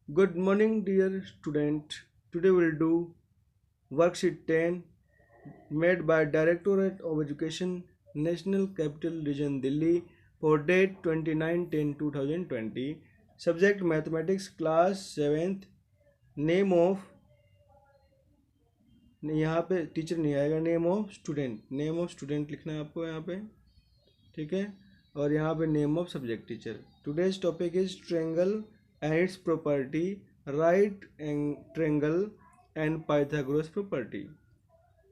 Good morning, dear student. Today we'll do worksheet 10 made by Directorate of Education, National Capital Region, Delhi for date 29/10/2020. Subject Mathematics, class 7th. Name of, यहाँ पे teacher नहीं आएगा, name of student लिखना है आपको यहाँ पे, ठीक है। और यहाँ पे name of subject teacher. Today's topic is triangle and it's property, right triangle and Pythagoras property,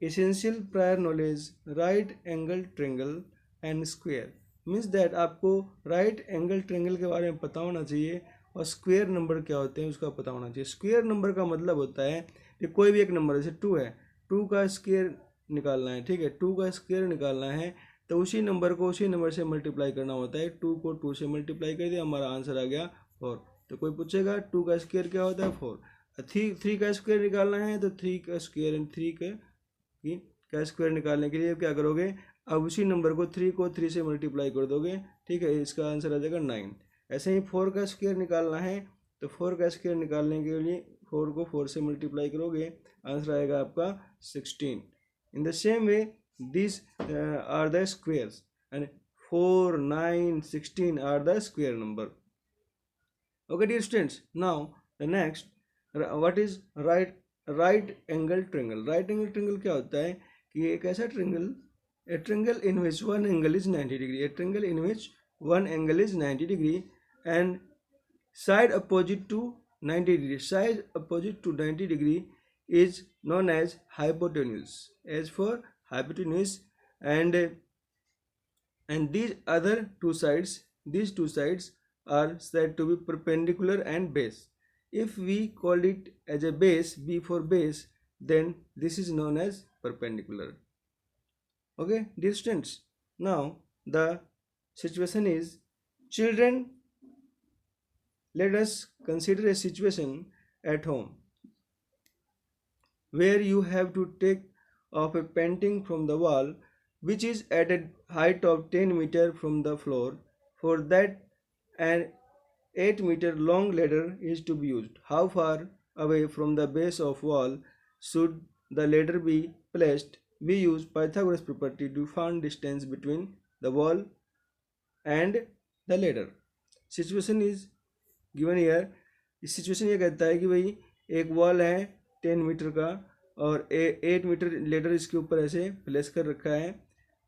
essential prior knowledge, right angle triangle and square. Means that आपको राइट एंगल ट्रायंगल के बारे में पता होना चाहिए और स्क्वायर नंबर क्या होते हैं उसका पता होना चाहिए। स्क्वायर नंबर का मतलब होता है कि कोई भी एक नंबर, जैसे 2 है, 2 का स्क्वायर निकालना है, ठीक है। 2 का स्क्वायर निकालना है तो उसी नंबर को उसी नंबर से मल्टीप्लाई करना होता है। 2 को 2 से मल्टीप्लाई कर दिया, हमारा आंसर आ गया 4। तो कोई पूछेगा 2 का स्क्वायर क्या होता है, 4। 3 का स्क्वायर निकालना है तो 3 का स्क्वायर एंड 3 का स्क्वायर निकालने के लिए क्या करोगे, अब उसी नंबर को 3 को 3 से मल्टीप्लाई कर दोगे, ठीक है। इसका आंसर आ जाएगा 9। ऐसे ही 4 का स्क्वायर निकालना है तो 4 का स्क्वायर निकालने के लिए 4 को 4 से मल्टीप्लाई करोगे, आंसर आएगा आपका 16। In the same way these are the squares, and 4, 9, 16 are the square number. Okay dear students, now the next, what is right angle triangle? Right angle triangle क्या होता है कि एक ऐसा triangle, a triangle in which one angle is 90 degree, a triangle in which one angle is 90 degree and side opposite to 90 degree, side opposite to 90 degree is known as hypotenuse. As for hypotenuse, and these two sides are said to be perpendicular and base. If we call it as a base, b for base, then this is known as perpendicular. Okay dear students, now the situation is, children, let us consider a situation at home where you have to take off a painting from the wall which is at a height of 10 meter from the floor. For that, an 8-meter long ladder is to be used. How far away from the base of wall should the ladder be placed? We use Pythagoras property to find distance between the wall and the ladder. Situation is given here. इस situation ये कहता है कि भाई एक wall है 10 metre का और 8 मीटर लेडर इसके ऊपर ऐसे प्लेस कर रखा है।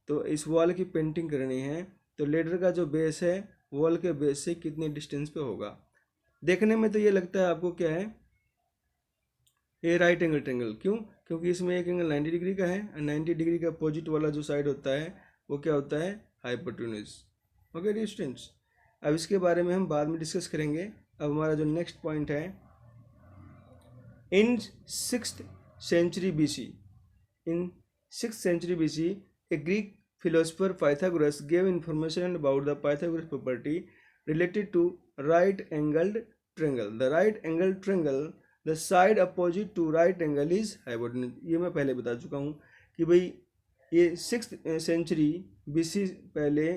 तो इस वॉल की पेंटिंग करनी है तो लेडर का जो बेस है वॉल के बेस से कितने डिस्टेंस पे होगा। देखने में तो ये लगता है आपको क्या है, ये राइट एंगल ट्रायंगल। क्यों? क्योंकि इसमें एक एंगल 90 डिग्री का है और 90 डिग्री का अपोजिट वाला जो साइड होता है वो क्या होता है, हाइपोटेन्यूज। ओके डियर स्टूडेंट्स, अब इसके बारे में हम बाद में डिस्कस करेंगे। अब हमारा जो नेक्स्ट पॉइंट है, इन 6th century BC, in 6th century BC, a Greek philosopher Pythagoras gave information about the Pythagoras property related to right angled triangle. The right angled triangle, the side opposite to right angle is hypotenuse. ये मैं पहले बता चुका हूँ कि भाई ये 6th century BC पहले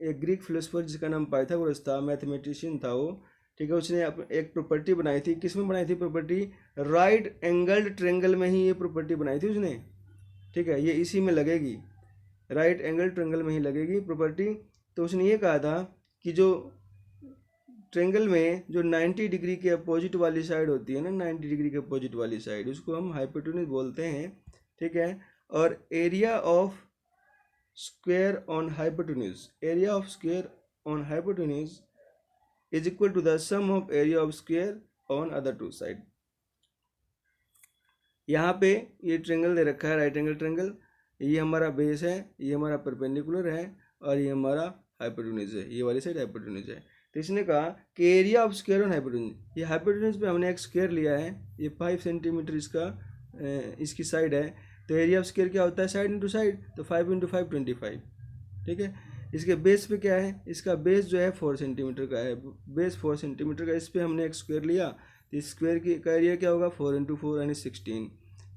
एक ग्रीक फिलोसफर जिसका नाम पाइथागोरस था, मैथमेटिशियन था वो, ठीक है। उसने एक प्रॉपर्टी बनाई थी। किस में बनाई थी प्रॉपर्टी? राइट एंगल्ड ट्रायंगल में ही ये प्रॉपर्टी बनाई थी उसने, ठीक है। ये इसी में लगेगी, राइट एंगल ट्रायंगल में ही लगेगी प्रॉपर्टी। तो उसने ये कहा था कि जो ट्रायंगल में जो 90 डिग्री के अपोजिट वाली साइड होती है ना, 90 डिग्री के अपोजिट वाली साइड, उसको हम हाइपोटेन्यूज बोलते हैं, ठीक है। और area of square on hypotenuse, area of square on hypotenuse is equal to the sum of area of square on other two side. यहाँ पे ये ट्रायंगल दे रखा है, राइट एंगल ट्रायंगल। ये हमारा बेस है, ये हमारा परपेंडिकुलर है और ये हमारा हाइपोटेन्यूज है, ये वाली साइड हाइपोटेन्यूज है। तो इसने कहा कि area of square on hypotenuse, ये हाइपोटेन्यूज पे हमने एक स्क्वायर लिया है, ये 5 सेंटीमीटर इसका इसकी साइड है। तो एरिया ऑफ स्क्वायर क्या होता है, साइड इंटू साइड, तो 5 इंटू 5 25, ठीक है। इसके बेस पे क्या है, इसका बेस जो है 4 सेंटीमीटर का है, बेस 4 सेंटीमीटर का। इस पर हमने एक स्क्वायर लिया तो इस स्क्वायर की का एरिया क्या होगा, 4 इंटू 4 यानी 16,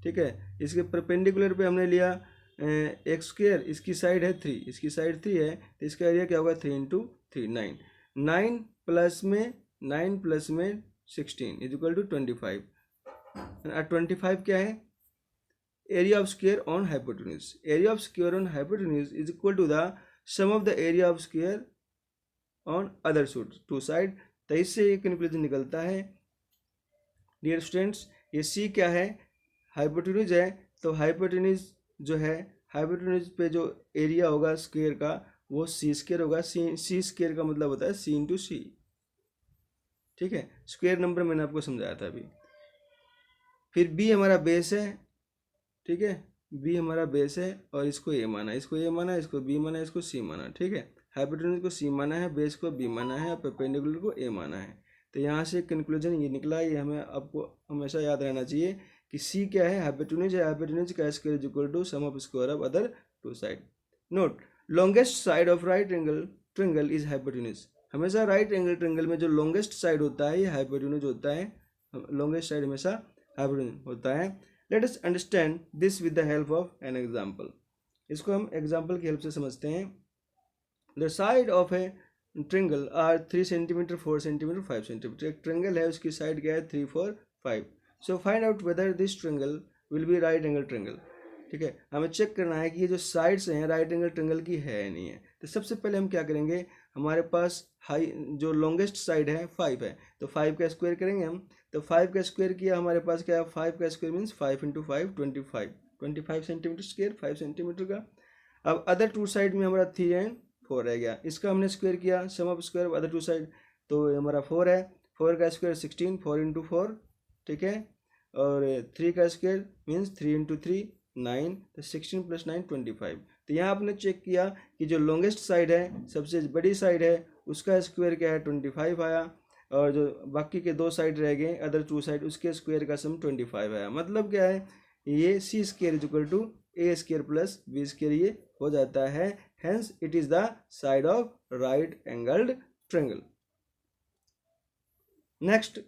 ठीक है। इसके परपेंडिकुलर पे हमने लिया एक स्क्वायर, इसकी साइड है 3, इसकी साइड 3 है तो इसका एरिया क्या होगा, 3 इंटू 3 9। 9 प्लस में 16 इज इक्वल टू 25। 25 क्या है? Area of square on hypotenuse. Area of square on hypotenuse is equal to the sum of the area of square on other two side. तो इससे एक कंक्लूजन निकलता है डियर स्टूडेंट्स, ये सी क्या है? हाइपोटेन्यूज है, तो हाइपोटेन्यूज जो है, हाइपोटेन्यूज पे जो एरिया होगा स्क्वायर का वो सी स्क्वायर होगा। सी स्क्वायर का मतलब होता है सी इंटू सी, ठीक है। स्क्वायर नंबर मैंने आपको समझाया था अभी। फिर बी हमारा बेस है, ठीक है, बी हमारा बेस है और इसको ए माना, इसको ए माना, इसको बी माना, इसको सी माना, ठीक है। हाइपोटेन्यूज को सी माना है, बेस को बी माना है और परपेंडिकुलर को ए माना है। तो यहाँ से कंक्लूजन ये निकला, ये हमें आपको हमेशा याद रहना चाहिए कि सी क्या है? हाइपोटेन्यूज है। हाइपोटेन्यूज का square is equal to sum of square of other two side. Note, longest side of right angle triangle is hypotenuse. हमेशा राइट एंगल ट्रायंगल में जो लॉन्गेस्ट साइड होता है ये हाइपोटेन्यूज होता है। लॉन्गेस्ट साइड हमेशा हाइपोटेन्यूज होता है। Let us understand this with the help of an example. इसको हम एग्जाम्पल की हेल्प से समझते हैं। The side of a triangle are 3 centimetre, 4 centimetre, 5 centimetre. एक ट्रायंगल है, उसकी साइड क्या है? 3, 4, 5। So find out whether this triangle will be right angle triangle. ठीक है, हमें चेक करना है कि ये जो साइड्स हैं राइट एंगल ट्रायंगल की है या नहीं है। तो सबसे पहले हम क्या करेंगे, हमारे पास हाई जो लॉन्गेस्ट साइड है 5 है, तो 5 का स्क्वायर करेंगे हम। तो 5 का स्क्वायर किया, हमारे पास क्या है? 5 का square means 5 into 5 25 centimetre square, 5 centimetre का। अब अदर टू साइड में हमारा 3 एंड 4 रह गया, इसका हमने स्क्वायर किया, sum of square other two side, तो हमारा 4 है। 4 का स्क्वायर 16, 4 इंटू 4, ठीक है। और 3 का स्क्वायर मीन्स 3 इंटू 3 9, तो 16 प्लस 9 25। तो यहाँ आपने चेक किया कि जो लॉन्गेस्ट साइड है, सबसे बड़ी साइड है, उसका स्क्वायर क्या है? 25 आया। और जो बाकी के दो साइड रह गए अदर टू साइड, उसके स्क्वायर का सम 25 आया। मतलब क्या है? ये C square is equal to A square plus B square ये हो जाता है। Hence it is the side of right angled triangle. Next,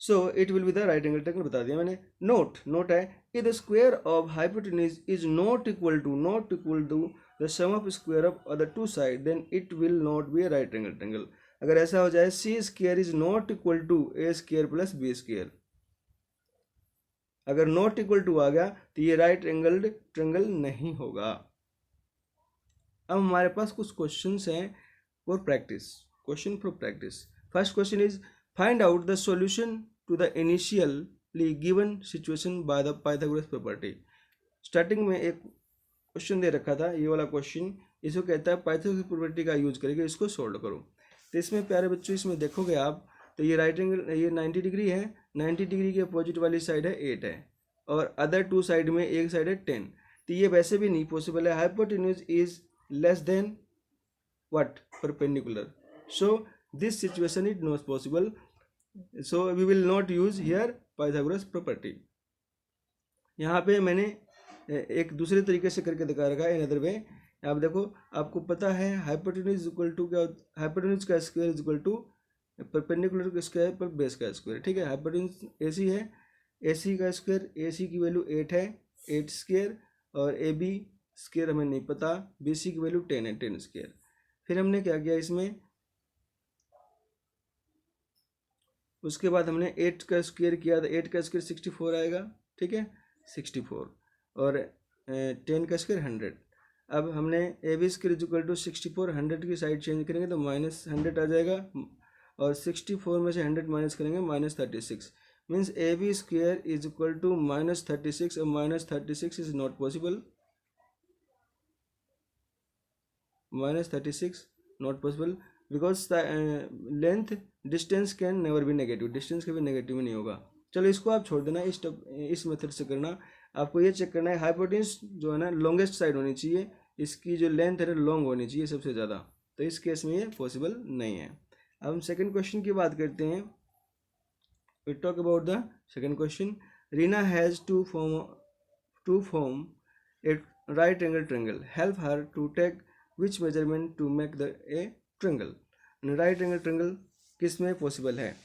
so it will be the right angle triangle बता दिया मैंने। नोट है कि the square of hypotenuse is not equal to the sum of square of other two side, then it will not be a right angle triangle. अगर ऐसा हो जाए C square is not equal to A square plus B square, अगर not equal to आ गया तो ये right angled triangle नहीं होगा। अब हमारे पास कुछ क्वेश्चंस हैं for practice. Question for practice. First question is find out the solution to the initially given situation by the Pythagoras property. Starting में एक क्वेश्चन दे रखा था, ये वाला क्वेश्चन, इसको कहता है पाइथागोरस प्रॉपर्टी का यूज करके इसको सोल्व करो। तो इसमें प्यारे बच्चों, इसमें देखोगे आप तो ये राइट एंगल, ये 90 डिग्री है, 90 डिग्री के अपोजिट वाली साइड है 8 है, और अदर टू साइड में एक साइड है 10। तो ये वैसे भी नहीं पॉसिबल है। Hypotenuse is less than what? Perpendicular. So this situation is not possible, so we will not use here Pythagoras property. यहाँ पे मैंने एक दूसरे तरीके से करके दिखा रखा है, इन अदर वे। आप देखो, आपको पता है हाइपोटेन्यूज इक्वल टू क्या? हाइपोटेन्यूज का square is equal to perpendicular का स्क्वायर पर बेस का स्क्वायर, ठीक है। हाइपोटेन्यूज एसी है, एसी का स्क्वायर, एसी की वैल्यू 8 है, 8 स्क्वायर, और ए बी स्क्वायर हमें नहीं पता, बी सी की वैल्यू 10 है, 10 स्क्वायर। फिर हमने क्या किया इसमें, उसके बाद हमने 8 का स्क्वायर किया, तो 8 का स्क्वायर 64 आएगा, ठीक है, 64, और 10 का स्क्वायर 100। अब हमने A B square equal to 64, 100 की साइड चेंज करेंगे तो माइनस 100 आ जाएगा, और 64 में से 100 माइनस करेंगे -36, means A B square is equal to -36, और -36 is not possible, -36 not possible, because length distance can never be negative, distance कभी नेगेटिव नहीं होगा। चलो इसको आप छोड़ देना, इस मेथड से करना। आपको ये चेक करना है हाइपोटेन्यूज जो है ना लॉन्गेस्ट साइड होनी चाहिए, इसकी जो लेंथ है लॉन्ग होनी चाहिए सबसे ज़्यादा, तो इस केस में ये पॉसिबल नहीं है। अब हम सेकंड क्वेश्चन की बात करते हैं। We talk about the second question. Reena has to form a right angle triangle, help her to take which measurement to make the a triangle. Right angle triangle किस में पॉसिबल है?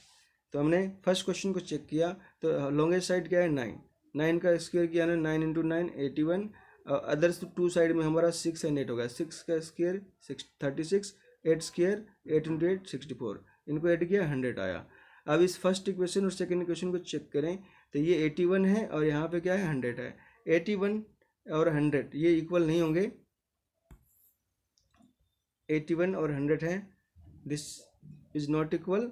तो हमने फर्स्ट क्वेश्चन को चेक किया, तो longest side क्या है 9, 9 का स्क्वायर किया ना, 9 इंटू 9 81, अदर्स टू साइड में हमारा 6 एंड 8 होगा, 6 का स्क्वायर 36, 8 स्क्वायर 8 इंटू 8 64, इनको ऐड किया 100 आया। अब इस फर्स्ट इक्वेशन और सेकंड इक्वेशन को चेक करें तो ये 81 है और यहाँ पे क्या है 100 है। 81 और 100 ये इक्वल नहीं होंगे, 81 और 100 है, this is not equal,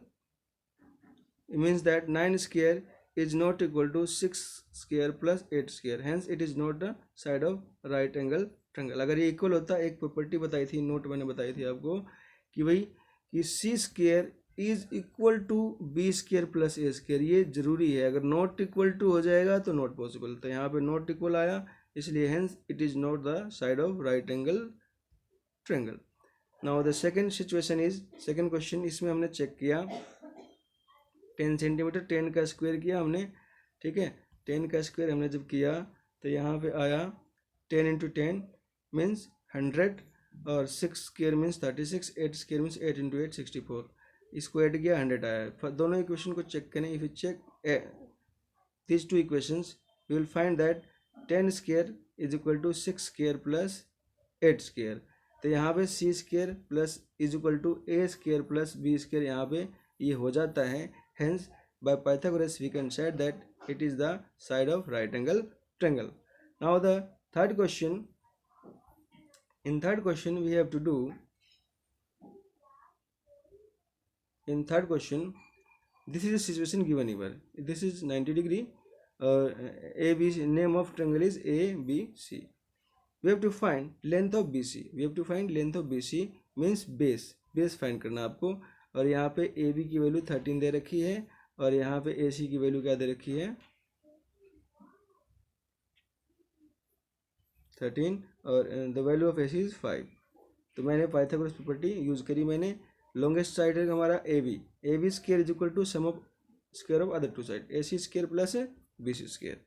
means that 9 square is not equal to 6 square plus 8 square, hence it is not the side of right angle triangle। अगर ये इक्वल होता, एक प्रॉपर्टी बताई थी, नोट मैंने बताई थी आपको कि भाई कि C square is equal to B square plus A square, ये जरूरी है, अगर नॉट इक्वल टू हो जाएगा तो नॉट पॉसिबल। तो यहाँ पे नॉट इक्वल आया, इसलिए hence it is not the side of right angle triangle. Now the second situation is, second question, इसमें हमने चेक किया 10 सेंटीमीटर, 10 का स्क्वायर किया हमने, ठीक है, 10 का स्क्वायर हमने जब किया तो यहाँ पे आया 10 इंटू 10 मीन्स 100 और 6 square means 36, 8 square means 8 into 8 64, इसको ऐड किया 100 आया। दोनों इक्वेशन को चेक करें, if you check these two equations you will find that 10 square is equal to 6 square plus 8 square। तो यहाँ पे c square plus is equal to a square plus b square यहाँ पे ये हो जाता है, hence by Pythagoras we can say that it is the side of right angle triangle। Now the third question, in third question we have to do, in third question this is a situation given here, this is 90 degree, ABC, name of triangle is ABC, we have to find length of BC, we have to find length of BC means base, base find करना आपको। और यहाँ पे AB की value 13 दे रखी है और यहाँ पे AC की वैल्यू क्या दे रखी है 13 और the value of AC is 5। तो मैंने पाइथागोरस प्रॉपर्टी यूज करी, मैंने लॉन्गेस्ट साइड है हमारा AB square is equal to sum of square of other two side, AC square plus BC square.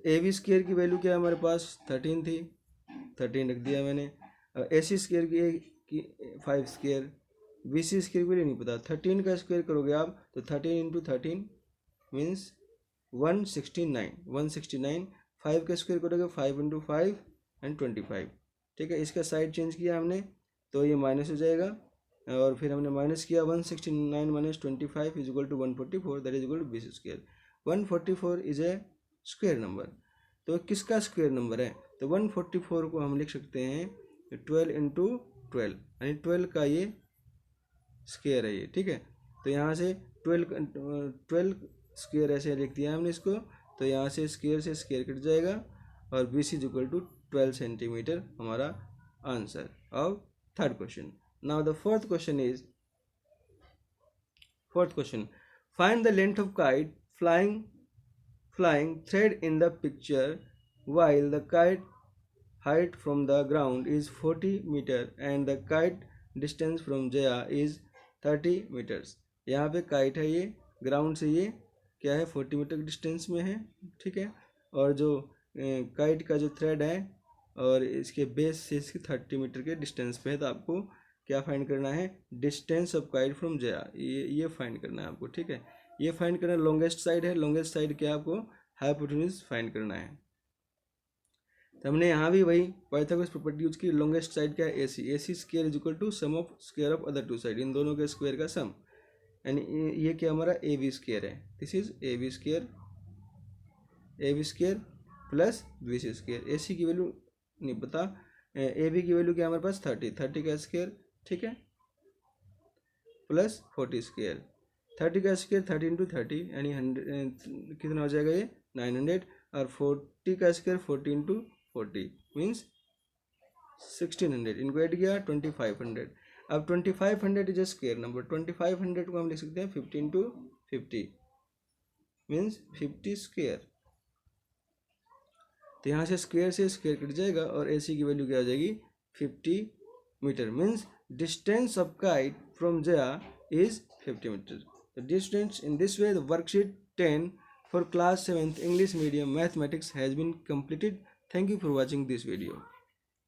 AB square की वैल्यू क्या है हमारे पास 13 थी, 13 रख दिया मैंने। AC स्क्वायर की 5 स्क्वायर, BC स्क्वायर की वैल्यू नहीं पता, 13 का स्क्वायर करोगे आप तो 13 इंटू 13 मीन्स 169, 169, 5 का स्क्वायर करोगे 5 इंटू 5 एंड 25, ठीक है। इसका साइड चेंज किया हमने तो ये माइनस हो जाएगा और फिर हमने माइनस किया 169 minus 25 is equal to 144, that is equal to BC square. 144 is a square number, तो किसका स्क्वायर नंबर है, तो 144 को हम लिख सकते हैं 12 इंटू 12, यानी 12 का ये स्क्वायर है ये, ठीक है। तो यहाँ से 12 स्क्वायर ऐसे लिख दिया हमने इसको, तो यहाँ से स्क्वायर कट जाएगा और BC is equal to 12 centimetre हमारा answer of third question. Now the fourth question is, fourth question, find the length of kite flying thread in the picture while the kite height from the ground is 40 meter and the kite distance from Jaya is 30 meters। यहाँ पे kite है, ये ground से ये क्या है 40 metre distance में है, ठीक है। और जो काइट का जो थ्रेड है और इसके बेस से इसके 30 मीटर के डिस्टेंस पे है, तो आपको क्या फाइंड करना है, distance of kite from Jaya, ये फाइंड करना है आपको, ठीक है। ये फाइंड करना, लॉन्गेस्ट साइड है, लॉन्गेस्ट साइड क्या आपको हाइपोटेन्यूज फाइंड करना है। तो हमने यहाँ भी वही पाइथागोरस प्रॉपर्टी यूज की, लॉन्गेस्ट साइड क्या है AC square is equal to sum of square of other two side, इन दोनों के स्क्वायर का सम, यानी ये क्या हमारा AB स्क्वायर है, this is AB square plus BC square. AC की वैल्यू नहीं पता, AB की वैल्यू क्या हमारे पास 30 का स्क्वायर, ठीक है, प्लस 40 स्क्वायर, 30 का स्क्वायर 30 इंटू 30 यानी 100 कितना हो जाएगा ये 900, और 40 का स्क्वायर 40 इंटू 40 मीन्स 1600, इनको ऐड किया 2500। अब 2500 इज ए स्क्वायर नंबर, 2500 को हम लिख सकते हैं 50 इंटू 50 मीन्स 50 स्क्वायर। तो यहाँ से स्क्वायर कट जाएगा और AC की वैल्यू क्या हो जाएगी 50 metre, means distance of kite from Jaya is 50 metre. The distance in this way, the worksheet 10 for class 7th English medium mathematics has been completed. Thank you for watching this video.